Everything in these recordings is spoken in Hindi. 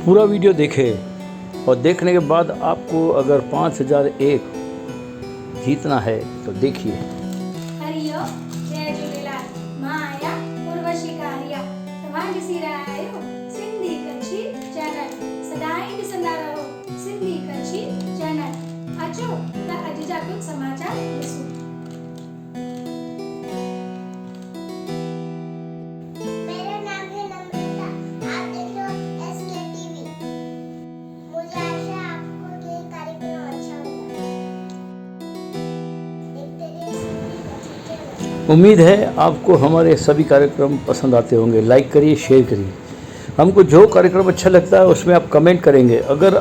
पूरा वीडियो देखें और देखने के बाद आपको अगर 5001 जीतना है तो देखिए। हरिओम, जय झूलेलाल। मां आया उर्वशी कारिया तव्हां ॾिसी रहिया आहियो सिंधी कच्छी चैनल। सदाईं ॾिसंदा रहो सिंधी कच्छी चैनल। अचो त अॼु जा कुझु समाचार ॾिसूं। मेरा नाम है नम्रता, आप देख रहे हो एसके टीवी। मुझे आशा है आपको ये कार्यक्रम अच्छा होगा। देखते रहिए सिंधी कच्छी चैनल। उम्मीद है आपको हमारे सभी कार्यक्रम पसंद आते होंगे। लाइक करिए, शेयर करिए। हमको जो कार्यक्रम अच्छा लगता है उसमें आप कमेंट करेंगे। अगर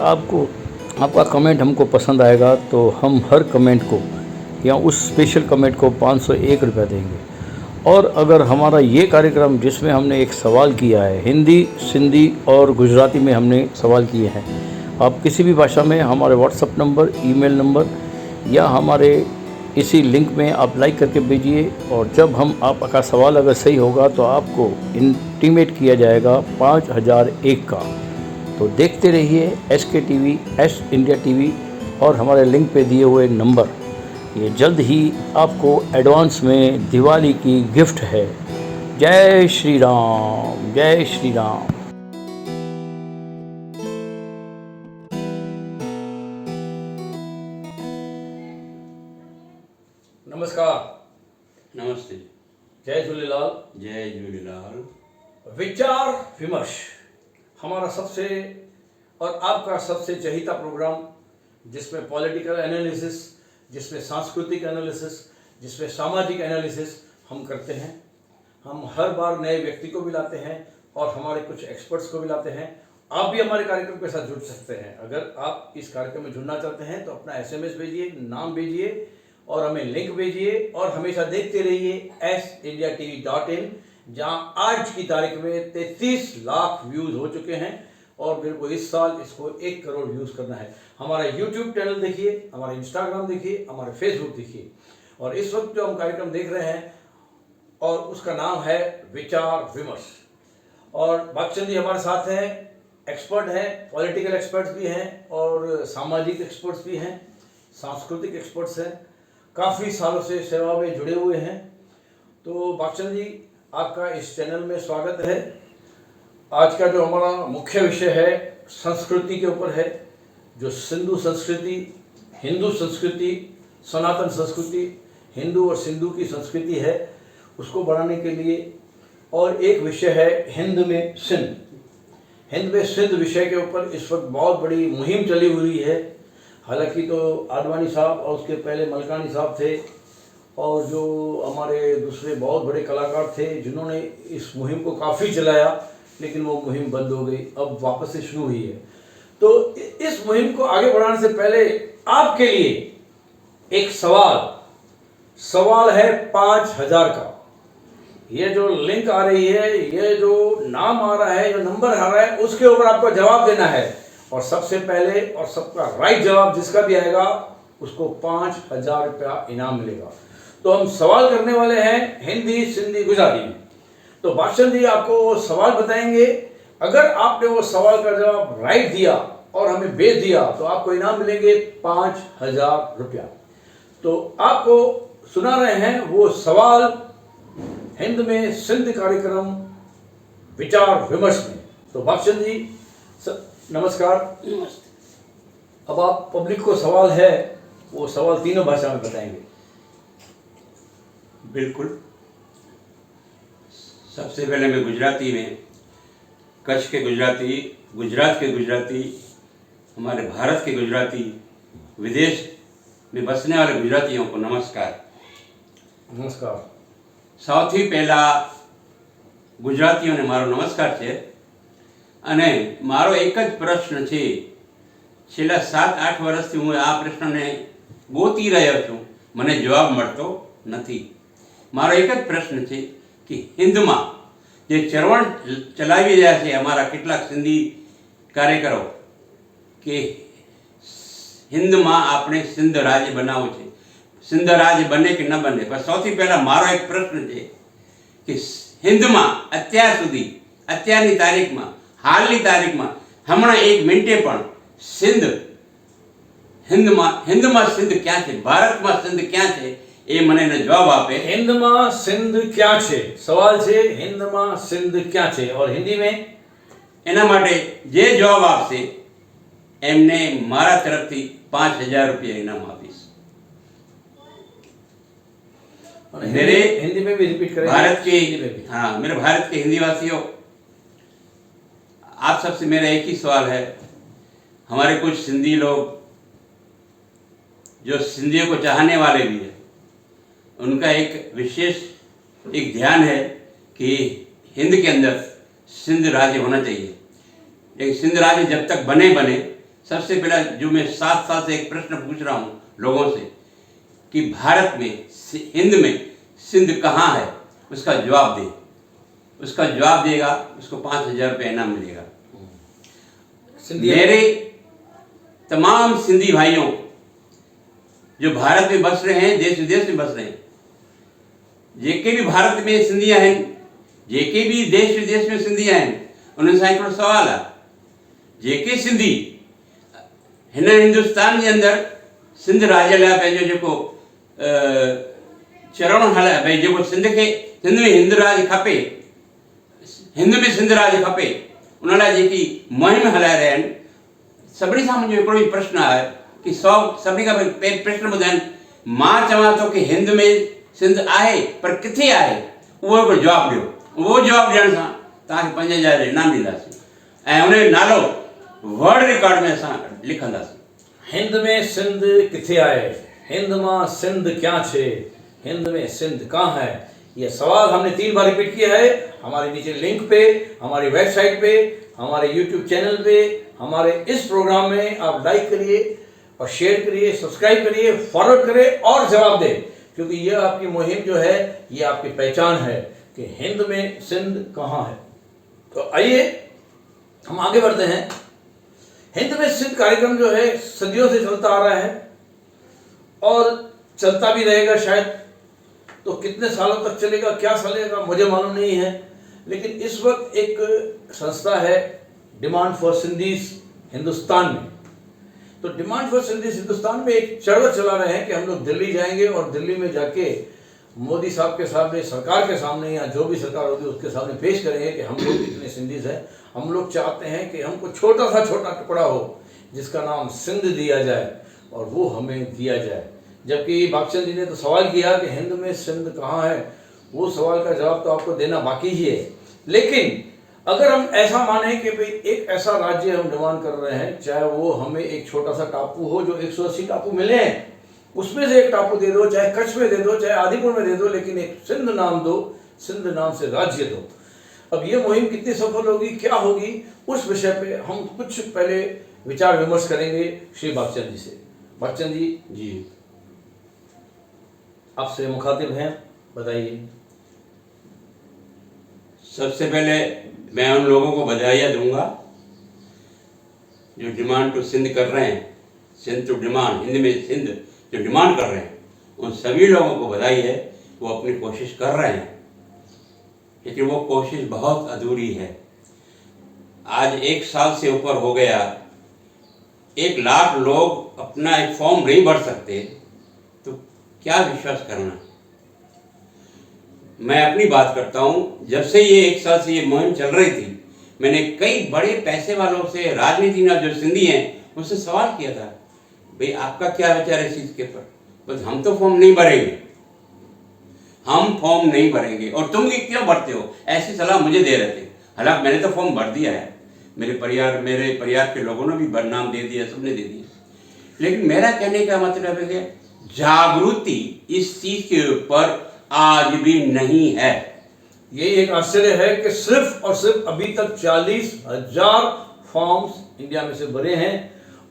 आपका कमेंट हमको पसंद आएगा तो हम हर कमेंट को या उस स्पेशल कमेंट को 501 रुपये देंगे। और अगर हमारा ये कार्यक्रम जिसमें हमने एक सवाल किया है, हिंदी, सिंधी और गुजराती में हमने सवाल किए हैं, आप किसी भी भाषा में हमारे व्हाट्सएप नंबर, ईमेल नंबर या हमारे इसी लिंक में आप लाइक करके भेजिए। और जब हम आपका सवाल अगर सही होगा तो आपको इंटीमेट किया जाएगा 5001 का। तो देखते रहिए SK TV, S India TV और हमारे लिंक पे दिए हुए नंबर। ये जल्द ही आपको एडवांस में दिवाली की गिफ्ट है। जय श्री राम, जय श्री राम। नमस्कार, नमस्ते। जय झूलेलाल। जय झूलेलाल। विचार विमर्श हमारा सबसे और आपका सबसे चहीता प्रोग्राम, जिसमें पॉलिटिकल एनालिसिस, जिसमें सांस्कृतिक एनालिसिस, जिसमें सामाजिक एनालिसिस हम करते हैं। हम हर बार नए व्यक्ति को भी लाते हैं और हमारे कुछ एक्सपर्ट्स को भी लाते हैं। आप भी हमारे कार्यक्रम के साथ जुड़ सकते हैं। अगर आप इस कार्यक्रम में जुड़ना चाहते हैं तो अपना SMS भेजिए, नाम भेजिए और हमें लिंक भेजिए। और हमेशा देखते रहिए sindiatv.in, जहां आज की तारीख में 33 लाख व्यूज़ हो चुके हैं और मेरे को इस साल इसको 1 करोड़ व्यूज़ करना है। हमारा यूट्यूब चैनल देखिए, हमारा इंस्टाग्राम देखिए, हमारे फेसबुक देखिए। और इस वक्त जो हम कार्यक्रम देख रहे हैं और उसका नाम है विचार विमर्श। और बागचंद जी हमारे साथ हैं, एक्सपर्ट हैं, पॉलिटिकल एक्सपर्ट्स भी हैं और सामाजिक एक्सपर्ट्स भी हैं, सांस्कृतिक एक्सपर्ट्स हैं, काफ़ी सालों से सेवा में जुड़े हुए हैं। तो बागचंद जी, आपका इस चैनल में स्वागत है। आज का जो हमारा मुख्य विषय है संस्कृति के ऊपर है, जो सिंधु संस्कृति, हिंदू संस्कृति, सनातन संस्कृति, हिंदू और सिंधु की संस्कृति है, उसको बढ़ाने के लिए। और एक विषय है हिंद में सिंध। हिंद में सिंध विषय के ऊपर इस वक्त बहुत बड़ी मुहिम चली हुई है। हालांकि तो आडवाणी साहब और उसके पहले मलकानी साहब थे और जो हमारे दूसरे बहुत बड़े कलाकार थे जिन्होंने इस मुहिम को काफ़ी चलाया, लेकिन वो मुहिम बंद हो गई, अब वापस से शुरू हुई है। तो इस मुहिम को आगे बढ़ाने से पहले आपके लिए एक सवाल है 5000 का। ये जो लिंक आ रही है, ये जो नाम आ रहा है, जो नंबर आ रहा है, उसके ऊपर आपको जवाब देना है। और सबसे पहले और सबका राइट जवाब जिसका भी आएगा उसको 5000 रुपया इनाम मिलेगा। तो हम सवाल करने वाले हैं हिंदी, सिंधी, गुजराती में। तो बादशाह जी आपको सवाल बताएंगे। अगर आपने वो सवाल का जवाब राइट दिया और हमें भेज दिया तो आपको इनाम मिलेंगे 5000 रुपया। तो आपको सुना रहे हैं वो सवाल हिंद में सिंध कार्यक्रम विचार विमर्श में। तो बादशाह जी नमस्कार। नमस्ते। अब आप पब्लिक को सवाल है वो सवाल तीनों भाषा में बताएंगे। बिल्कुल। सबसे पहले मैं गुजराती में, कच्छ के गुजराती, गुजरात के गुजराती, हमारे भारत के गुजराती, विदेश में बसने वाले गुजरातियों को नमस्कार। नमस्कार। સૌથી પહેલા ગુજરાતીઓને મારો નમસ્કાર છે અને મારો એક જ પ્રશ્ન છે। છેલ્લા 7-8 વર્ષથી હું આ પ્રશ્નને ગોતી રહ્યો છું, મને જવાબ મળતો નથી। મારો એક જ પ્રશ્ન છે કે હિન્દમાં જે ચળવળ ચલાવી રહ્યા છે અમારા કેટલાક સિંધી કાર્યકરો કે હિન્દમાં આપણે સિંધ રાજ્ય બનાવવું છે, સિંધ રાજ્ય બને કે ન બને। પણ સૌથી પહેલાં મારો એક પ્રશ્ન છે કે હિન્દમાં અત્યાર સુધી, અત્યારની તારીખમાં, હાલની તારીખમાં હમણાં એક મિનિટે પણ સિંધ હિન્દમાં સિંધ ક્યાં છે, ભારતમાં સિંધ ક્યાં છે, એ મને એને જવાબ આપે. हिंद में सिंध क्या छे? सवाल छे हिंद में सिंध क्या छे? और हिंदी में એના માટે જે જવાબ આપશે એમને મારા તરફથી 5,000 રૂપિયા ઇનામ આપીશ. और मेरे- हिंदी में भी रिपीट करेंगे. भारत के हिंदी में भी. हाँ, मेरे भारत के हिंदी वासियों, आप सबसे मेरा एक ही सवाल है. हमारे कुछ सिंधी लोग जो सिंधियों को चाहने वाले भी हैं, उनका एक विशेष एक ध्यान है कि हिंद के अंदर सिंध राज्य होना चाहिए. लेकिन सिंध राज्य जब तक बने सबसे पहला जो मैं साथ साथ एक प्रश्न पूछ रहा हूँ लोगों से कि भारत में हिंद में सिंध कहाँ है, उसका जवाब दे. उसका जवाब देगा उसको 5,000 रुपये इनाम मिलेगा. सिंधी मेरे तमाम सिंधी भाइयों जो भारत में बस रहे हैं, देश विदेश में बस रहे हैं, जेके भी भारत में सिंधिया हैं, जेके भी देश विदेश में सिंधिया हैं, उन्हनि सां हिकिड़ो सवाल आहे. जेके सिंधी हिन हिंदुस्तान जे अंदरि सिंध राज्य लाइ पंहिंजो जेको चरण हलाए, भई जेको सिंध में हिंद राज खपे, हिंद में सिंध राज खपे, उन लाइ जेकी मुहिम हलाए रहिया आहिनि, सभिनी सां मुंहिंजो हिकिड़ो ई प्रश्न आहे कि सभिनी खां पहिरीं प्रश्न ॿुधाइनि. मां चवां थो कि हिंद में सिंध आहे, पर किथे आहे, उहो हिकिड़ो जवाबु ॾियो. उहो जवाबु ॾियण सां तव्हांखे 5,000 इनाम ॾींदासीं ऐं उन जो नालो वर्ल्ड रिकॉर्ड में असां लिखंदासीं. हिंद में सिंध किथे आए, हिंद में सिंध क्या छे, हिंद में सिंध कहाँ है? ये सवाल हमने 3 बार रिपीट किया है. हमारे नीचे लिंक पे, हमारी वेबसाइट पे, हमारे यूट्यूब चैनल पे, हमारे इस प्रोग्राम में आप लाइक करिए और शेयर करिए, सब्सक्राइब करिए, फॉरवर्ड करिए और जवाब दें, क्योंकि यह आपकी मुहिम जो है ये आपकी पहचान है कि हिंद में सिंध कहाँ है. तो आइए हम आगे बढ़ते हैं. हिंद में सिंध कार्यक्रम जो है सदियों से चलता आ रहा है और चलता भी रहेगा शायद. तो कितने सालों तक चलेगा, क्या चलेगा, मुझे मालूम नहीं है. लेकिन इस वक्त एक संस्था है डिमांड फॉर सिंधीज हिंदुस्तान में. तो डिमांड फॉर सिंधीज हिंदुस्तान में एक चढ़वट चला रहे हैं कि हम लोग दिल्ली जाएंगे और दिल्ली में जाके मोदी साहब के सामने, सरकार के सामने या जो भी सरकार होगी उसके सामने पेश करेंगे कि हम लोग कितने सिंधीज हैं. हम लोग चाहते हैं कि हमको छोटा सा छोटा टुकड़ा हो जिसका नाम सिंध दिया जाए और वो हमें दिया जाए. जबकि बागचंद जी ने तो सवाल किया कि हिंद में सिंध कहाँ है, वो सवाल का जवाब तो आपको देना बाकी ही है. लेकिन अगर हम ऐसा माने कि भाई एक ऐसा राज्य हम डिमांड कर रहे हैं, चाहे वो हमें एक छोटा सा टापू हो, जो 180 टापू मिले हैं उसमें से एक टापू दे दो, चाहे कच्छ में दे दो, चाहे आदिपुर में दे दो, लेकिन एक सिंध नाम दो, सिंध नाम से राज्य दो. अब ये मुहिम कितनी सफल होगी, क्या होगी, उस विषय पे हम कुछ पहले विचार विमर्श करेंगे श्री बागचंद जी से. बागचंद जी जी, आपसे मुखातिब हैं, बताइए. सबसे पहले मैं उन लोगों को बधाइयाँ दूंगा जो डिमांड टू सिंध कर रहे हैं, सिंध टू डिमांड, हिंद में सिंध जो डिमांड कर रहे हैं, उन सभी लोगों को बधाई है. वो अपनी कोशिश कर रहे हैं, लेकिन वो कोशिश बहुत अधूरी है. आज 1 साल से ऊपर हो गया, 1 लाख लोग अपना एक फॉर्म नहीं भर सकते, तो क्या विश्वास करना. मैं अपनी बात करता हूँ. जब से ये 1 साल से ये मुहिम चल रही थी, मैंने कई बड़े पैसे वालों से, राजनीति में जो सिंधी हैं, उससे सवाल किया था, भाई आपका क्या विचार है इस चीज़ के ऊपर. बस हम तो फॉर्म नहीं भरेंगे, हम फॉर्म नहीं भरेंगे, और तुम क्यों भरते हो, ऐसी सलाह मुझे दे रहे थे. हालांकि मैंने तो फॉर्म भर दिया है, मेरे परिवार के लोगों ने भी नाम दे दिया, सबने दे दिया. लेकिन मेरा कहने का मतलब है कि जागृति इस चीज़ के ऊपर आज भी नहीं है. यही एक आश्चर्य है कि सिर्फ और सिर्फ अभी तक 40,000 फॉर्म्स इंडिया में से भरे हैं,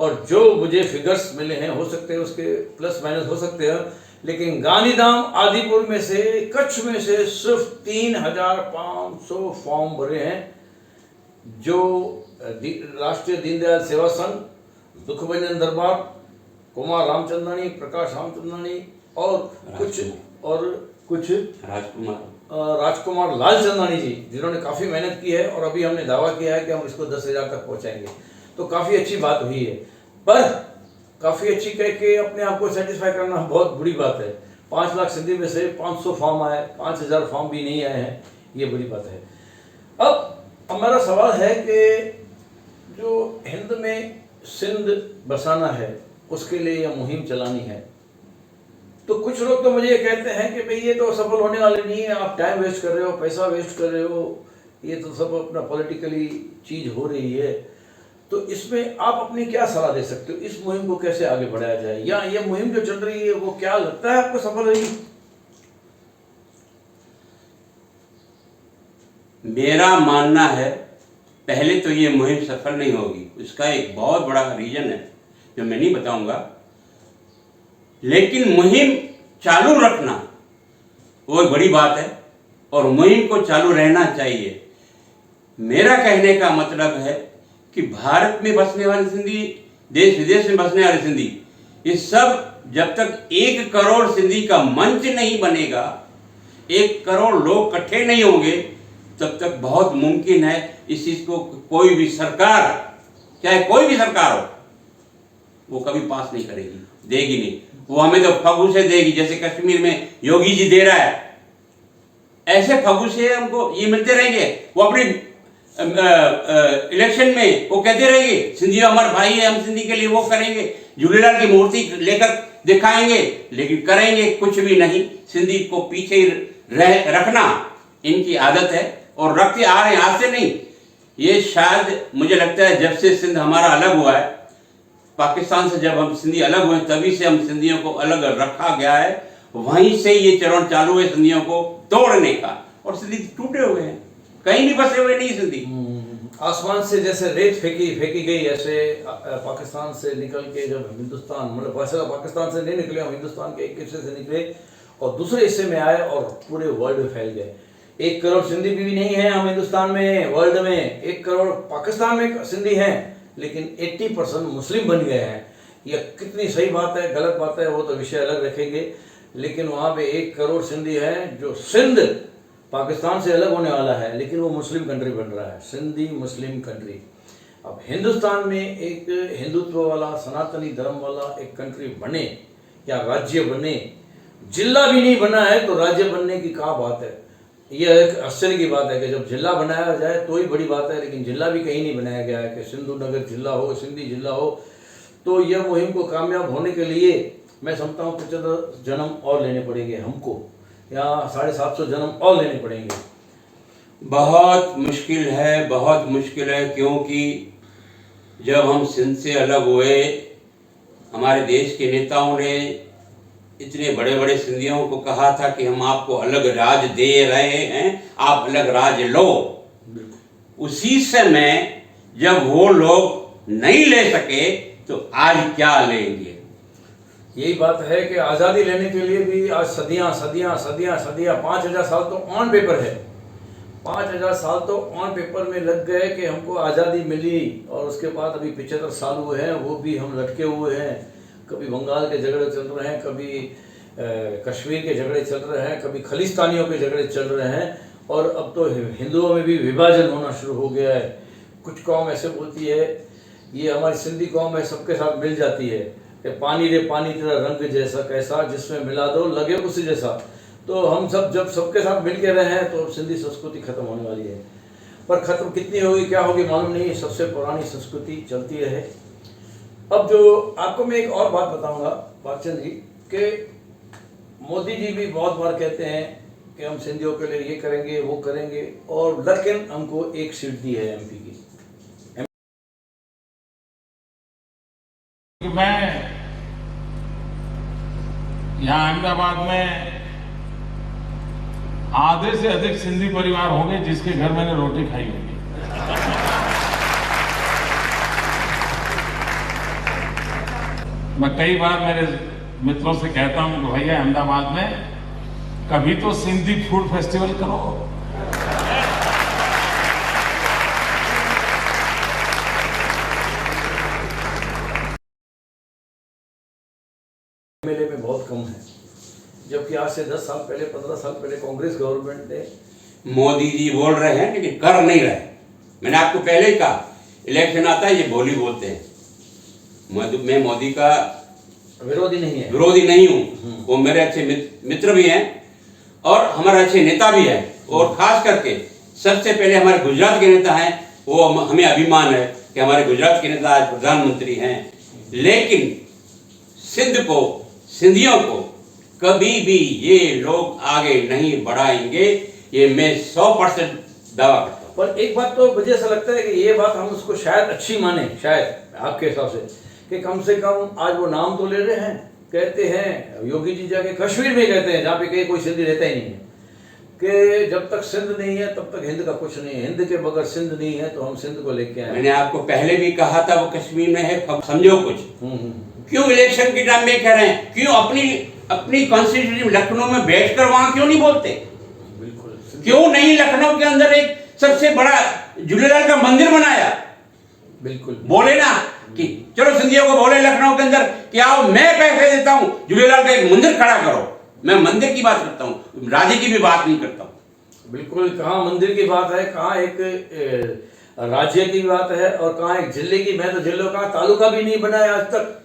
और जो मुझे फिगर्स मिले हैं, हो सकते हैं उसके प्लस माइनस हो सकते हैं, लेकिन गांधीधाम, आदिपुर में से, कच्छ में से सिर्फ 3,500 फॉर्म भरे हैं. जो राष्ट्रीय दीनदयाल सेवा संघ, दुखभंजन दरबार, कुमार रामचंद्रानी, प्रकाश रामचंद्रानी और कुछ राजकुमार राजकुमार लालचंदानी जी, जिन्होंने काफ़ी मेहनत की है और अभी हमने दावा किया है कि हम इसको 10,000 तक पहुंचाएंगे, तो काफ़ी अच्छी बात हुई है। पर काफ़ी अच्छी कह के अपने आप को सेटिस्फाई करना बहुत बुरी बात है। 5 लाख सिंधी में से 500 फॉर्म आए, 5,000 फॉर्म भी नहीं आए हैं, ये बुरी बात है। अब हमारा सवाल है कि जो हिंद में सिंध बसाना है, उसके लिए यह मुहिम चलानी है, तो कुछ लोग तो मुझे ये कहते हैं कि भाई ये तो सफल होने वाले नहीं है, आप टाइम वेस्ट कर रहे हो, पैसा वेस्ट कर रहे हो, ये तो सब अपना पॉलिटिकली चीज़ हो रही है। तो इसमें आप अपनी क्या सलाह दे सकते हो, इस मुहिम को कैसे आगे बढ़ाया जाए, या ये मुहिम जो चल रही है वो क्या लगता है आपको सफल रही? मेरा मानना है पहले तो ये मुहिम सफल नहीं होगी, उसका एक बहुत बड़ा रीजन है जो मैं नहीं बताऊंगा, लेकिन मुहिम चालू रखना वो एक बड़ी बात है और मुहिम को चालू रहना चाहिए। मेरा कहने का मतलब है कि भारत में बसने वाले सिंधी, देश विदेश में बसने वाले सिंधी, ये सब जब तक 1 करोड़ सिंधी का मंच नहीं बनेगा, 1 करोड़ लोग इकट्ठे नहीं होंगे, तब तक बहुत मुमकिन है इस चीज को कोई भी सरकार, चाहे कोई भी सरकार हो, वो कभी पास नहीं करेगी, देगी नहीं। वो हमें तो फगुसे देगी, जैसे कश्मीर में योगी जी दे रहा है, ऐसे फगुसे हमको ये मिलते रहेंगे। वो अपनी इलेक्शन में वो कहते रहेंगे सिंधी हमारे भाई है, हम सिंधी के लिए वो करेंगे, झूलेलाल की मूर्ति लेकर दिखाएंगे, लेकिन करेंगे कुछ भी नहीं। सिंधी को पीछे रखना इनकी आदत है और रखते आ रहे हैं, आज से नहीं। ये शायद मुझे लगता है जब से सिंध हमारा अलग हुआ है, पाकिस्तान से जब हम सिंधी अलग हुए, तभी से हम सिंधियों को अलग रखा गया है। वहीं से ये चरण चालू है सिंधियों को तोड़ने का, और सिंधी टूटे हुए हैं, कहीं भी बसे हुए नहीं सिंधी। आसमान से जैसे रेत फेंकी गई, ऐसे पाकिस्तान से निकल के जब हिंदुस्तान, मतलब वैसे पाकिस्तान से नहीं निकले हम, हिंदुस्तान के एक हिस्से से निकले और दूसरे हिस्से में आए और पूरे वर्ल्ड में फैल गए। 1 करोड़ सिंधी भी नहीं है हम हिंदुस्तान में, वर्ल्ड में 1 करोड़ पाकिस्तान में सिंधी हैं, लेकिन 80% मुस्लिम बन गए हैं। यह कितनी सही बात है, गलत बात है, वो तो विषय अलग रखेंगे, लेकिन वहाँ पे 1 करोड़ सिंधी हैं। जो सिंध पाकिस्तान से अलग होने वाला है, लेकिन वो मुस्लिम कंट्री बन रहा है, सिंधी मुस्लिम कंट्री। अब हिंदुस्तान में एक हिंदुत्व वाला, सनातनी धर्म वाला एक कंट्री बने या राज्य बने, जिला भी नहीं बना है तो राज्य बनने की क्या बात है। यह एक आश्चर्य की बात है कि जब जिला बनाया जाए तो ही बड़ी बात है, लेकिन जिला भी कहीं नहीं बनाया गया है कि सिंधु नगर जिला हो, सिंधी जिला हो। तो यह मुहिम को कामयाब होने के लिए मैं समझता हूँ 75 जन्म और लेने पड़ेंगे हमको, या 750 जन्म और लेने पड़ेंगे। बहुत मुश्किल है, बहुत मुश्किल है, क्योंकि जब हम सिंध से अलग हुए, हमारे देश के नेताओं ने इतने बड़े बड़े सिंधियों को कहा था कि हम आपको अलग राज दे रहे हैं, आप अलग राज लो। उसी समय जब वो लोग नहीं ले सके तो आज क्या लेंगे। यही बात है कि आज़ादी लेने के लिए भी आज सदियां 5,000 साल तो ऑन पेपर है, 5,000 साल तो ऑन पेपर में लग गए कि हमको आज़ादी मिली, और उसके बाद अभी 75 साल हुए हैं, वो भी हम लटके हुए हैं। कभी बंगाल के झगड़े चल रहे हैं, कभी कश्मीर के झगड़े चल रहे हैं, कभी खलिस्तानियों के झगड़े चल रहे हैं, और अब तो हिंदुओं में भी विभाजन होना शुरू हो गया है। कुछ कौम ऐसे बोलती है, ये हमारी सिंधी कौम है, सबके साथ मिल जाती है कि पानी रे पानी तेरा रंग जैसा कैसा, जिसमें मिला दो लगे उसी जैसा। तो हम सब जब सबके साथ मिल के रहे हैं तो सिंधी संस्कृति खत्म होने वाली है, पर खत्म कितनी होगी क्या होगी मालूम नहीं, सबसे पुरानी संस्कृति चलती रहे। अब जो आपको मैं एक और बात बताऊंगा बागचंद जी, कि मोदी जी भी बहुत बार कहते हैं कि हम सिंधियों के लिए ये करेंगे वो करेंगे, और लेकिन हमको एक सीट दी है एमपी की। मैं यहाँ अहमदाबाद में आधे से अधिक सिंधी परिवार होंगे जिसके घर मैंने रोटी खाई होगी। मैं कई बार मेरे मित्रों से कहता हूं कि भैया अहमदाबाद में कभी तो सिंधी फूड फेस्टिवल करो। मेले में बहुत कम है, जबकि आज से 10 साल पहले, 15 साल पहले कांग्रेस गवर्नमेंट ने। मोदी जी बोल रहे हैं लेकिन कर नहीं रहे। मैंने आपको पहले ही कहा, इलेक्शन आता है ये बोली बोलते हैं। मैं मोदी का विरोधी नहीं हूँ, वो मेरे अच्छे मित्र भी हैं और हमारे अच्छे नेता भी हैं। और खास करके सबसे पहले हमारे गुजरात के नेता हैं, वो हमें अभिमान है कि हमारे गुजरात के नेता आज प्रधानमंत्री हैं। लेकिन सिंध को, सिंधियों को कभी भी ये लोग आगे नहीं बढ़ाएंगे, ये मैं 100% दावा करता हूँ। पर एक बात तो मुझे ऐसा लगता है कि ये बात हम उसको शायद अच्छी माने, शायद आपके हिसाब से, कि कम से कम आज वो नाम तो ले रहे हैं, कहते हैं योगी जी जाके कश्मीर में कहते हैं, जहाँ पे कहीं कोई सिंधी रहता ही नहीं है, कि जब तक सिंध नहीं है तब तक हिंद का कुछ नहीं है, हिंद के बगैर सिंध नहीं है, तो हम सिंध को लेके आए। मैंने आपको पहले भी कहा था वो कश्मीर में है, समझो कुछ। क्यों इलेक्शन के टाइम में कह रहे हैं? क्यों अपनी कॉन्स्टिट्यूशन लखनऊ में बैठकर वहां क्यों नहीं बोलते? बिल्कुल। क्यों नहीं लखनऊ के अंदर एक सबसे बड़ा झूलेलाल का मंदिर बनाया? बिल्कुल बोले ना कि चलो सिंधियों को बोले लखनऊ के अंदर कि आओ मैं पैसे देता हूं, झूलेलाल का एक मंदिर खड़ा करो। मैं मंदिर की बात करता हूं, राज्य की भी बात नहीं करता हूं। बिल्कुल, कहाँ मंदिर की बात है, कहाँ एक राज्य की बात है और कहाँ एक जिले की। मैं तो जिलों का तालुका भी नहीं बनाया आज तक।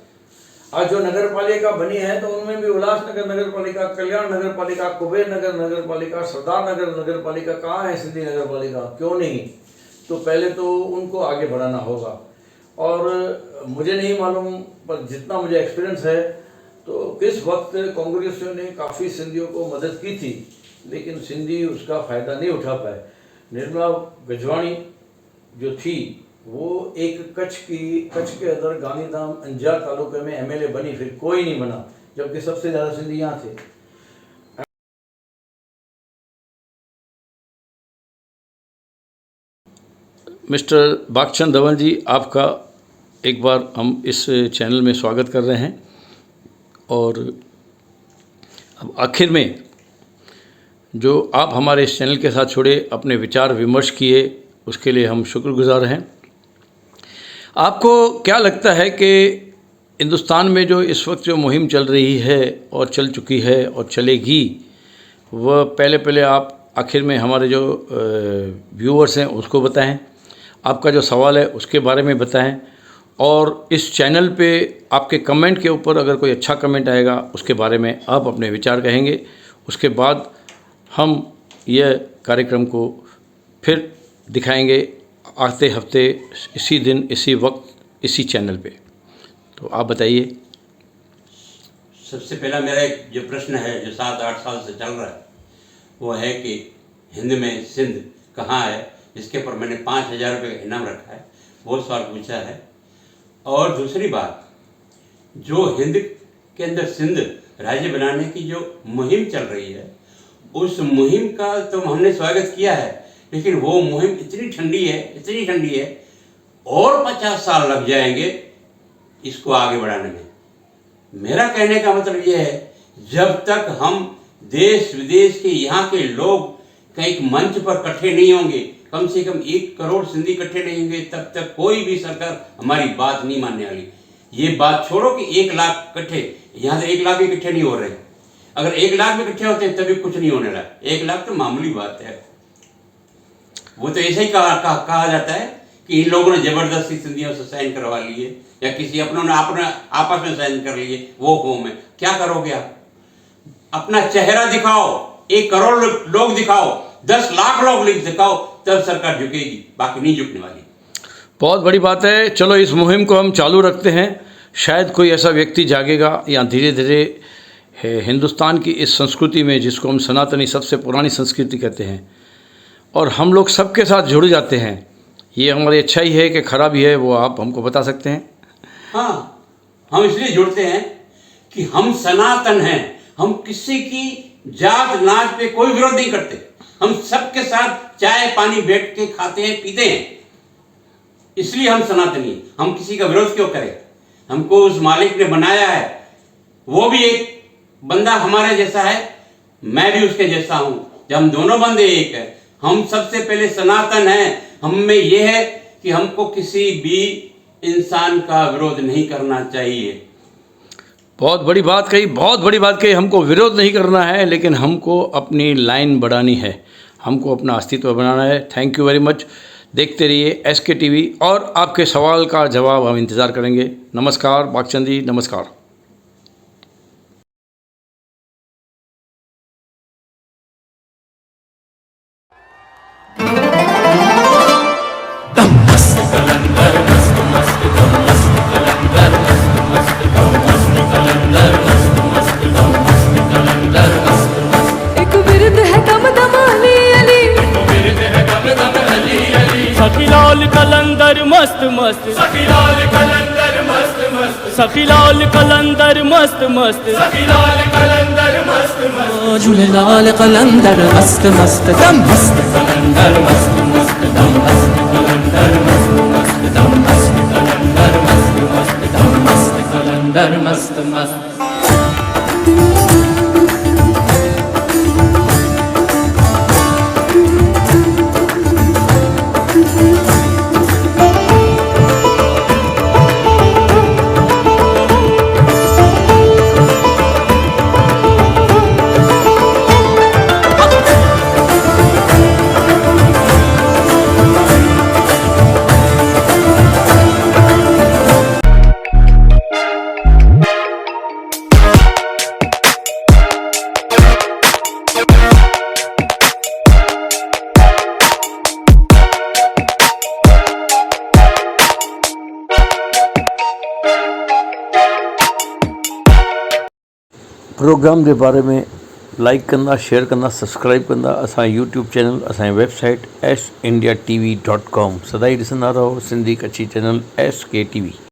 आज जो नगर पालिका बनी है तो उनमें भी उल्लासनगर नगर पालिका, कल्याण नगर पालिका, कुबेर नगर नगर पालिका, सरदार नगर नगर पालिका, कहाँ है सिंधी नगर पालिका? क्यों नहीं? तो पहले तो उनको आगे बढ़ाना होगा। और मुझे नहीं मालूम, पर जितना मुझे एक्सपीरियंस है तो किस वक्त कांग्रेसियों ने काफ़ी सिंधियों को मदद की थी, लेकिन सिंधी उसका फ़ायदा नहीं उठा पाए। निर्मला गजवाणी जो थी वो एक कच्छ के अंदर गांधीधाम अंजार तालुके में एमएलए बनी, फिर कोई नहीं बना, जबकि सबसे ज़्यादा सिंधी यहाँ थे। मिस्टर बागचंद धवन जी, आपका एक बार हम इस चैनल में स्वागत कर रहे हैं। और अब आखिर में जो आप हमारे इस चैनल के साथ जुड़े, अपने विचार विमर्श किए, उसके लिए हम शुक्रगुजार हैं। आपको क्या लगता है कि हिंदुस्तान में जो इस वक्त जो मुहिम चल रही है और चल चुकी है और चलेगी, वह पहले आप आखिर में हमारे जो व्यूअर्स हैं उसको बताएं, आपका जो सवाल है उसके बारे में बताएं, और इस चैनल पे आपके कमेंट के ऊपर अगर कोई अच्छा कमेंट आएगा उसके बारे में आप अपने विचार कहेंगे। उसके बाद हम यह कार्यक्रम को फिर दिखाएंगे आते हफ्ते इसी दिन इसी वक्त इसी चैनल पे। तो आप बताइए। सबसे पहला मेरा एक जो प्रश्न है जो 7-8 साल से चल रहा है, वो है कि हिंद में सिंध कहाँ है, इसके ऊपर मैंने 5,000 रुपये का इनाम रखा है। बहुत सवाल पूछा है। और दूसरी बात, जो हिंद के अंदर सिंध राज्य बनाने की जो मुहिम चल रही है, उस मुहिम का तो हमने स्वागत किया है, लेकिन वो मुहिम इतनी ठंडी है और 50 साल लग जाएंगे इसको आगे बढ़ाने में। मेरा कहने का मतलब ये है, जब तक हम देश विदेश के यहाँ के लोग कहीं मंच पर इकट्ठे नहीं होंगे, कम से कम 1 करोड़ सिंधी इकट्ठे नहीं होंगे, तब तक कोई भी सरकार हमारी बात नहीं मानने वाली। ये बात छोड़ो कि 1 लाख इकट्ठे, यहाँ से 1 लाख भी इकट्ठे नहीं हो रहे। अगर 1 लाख भी इकट्ठे होते हैं तभी कुछ नहीं होने लगा। 1 लाख तो मामूली बात है। वो तो ऐसे ही कहा जाता है कि इन लोगों ने जबरदस्ती सिंधियों से साइन करवा लिए या किसी अपनों ने आपस में साइन कर लिए, वो कौम है। क्या करोगे आप? अपना चेहरा दिखाओ, 1 करोड़ लोग दिखाओ, 10 लाख लोग दिखाओ, तब सरकार झुकेगी, बाकी नहीं झुकने वाली। बहुत बड़ी बात है। चलो इस मुहिम को हम चालू रखते हैं। शायद कोई ऐसा व्यक्ति जागेगा या धीरे धीरे हिंदुस्तान की इस संस्कृति में, जिसको हम सनातनी सबसे पुरानी संस्कृति कहते हैं, और हम लोग सबके साथ जुड़ जाते हैं। ये हमारी अच्छाई है कि खराबी है, वो आप हमको बता सकते हैं। हाँ, हम इसलिए जुड़ते हैं कि हम सनातन हैं। हम किसी की जात नाच पे कोई विरोध नहीं करते। हम सबके साथ चाय पानी बैठ के खाते हैं, पीते हैं, इसलिए हम सनातनी हैं। हम किसी का विरोध क्यों करें? हमको उस मालिक ने बनाया है, वो भी एक बंदा हमारे जैसा है, मैं भी उसके जैसा हूं। जब हम दोनों बंदे एक है, हम सबसे पहले सनातन हैं। हम में यह है कि हमको किसी भी इंसान का विरोध नहीं करना चाहिए। बहुत बड़ी बात कही, बहुत बड़ी बात कही। हमको विरोध नहीं करना है, लेकिन हमको अपनी लाइन बढ़ानी है, हमको अपना अस्तित्व बनाना है। Thank you very much. देखते रहिए SK TV और आपके सवाल का जवाब हम इंतज़ार करेंगे। नमस्कार बागचंद जी, नमस्कार। एक विरद है दम दम अली अली, सखी लाल कलंदर मस्त मस्त, सखी लाल कलंदर मस्त मस्त, सखी लाल कलंदर मस्त मस्त, सखी लाल कलंदर मस्त मस्त, झूलेलाल कलंदर मस्त मस्त दम मस्त कलंदर मस्त मस्त दम मस्त कलंदर मस्त मस्त दम मस्त कलंदर मस्त मस्त दम मस्त कलंदर मस्त मस्त। प्रोग्राम के बारे में लाइक करना, शेयर करना, सब्सक्राइब करना असां यूट्यूब चैनल, असांजी वेबसाइट SIndiaTV.com। सदाई ॾिसंदा रहो सिंधी कच्छी चैनल SK TV।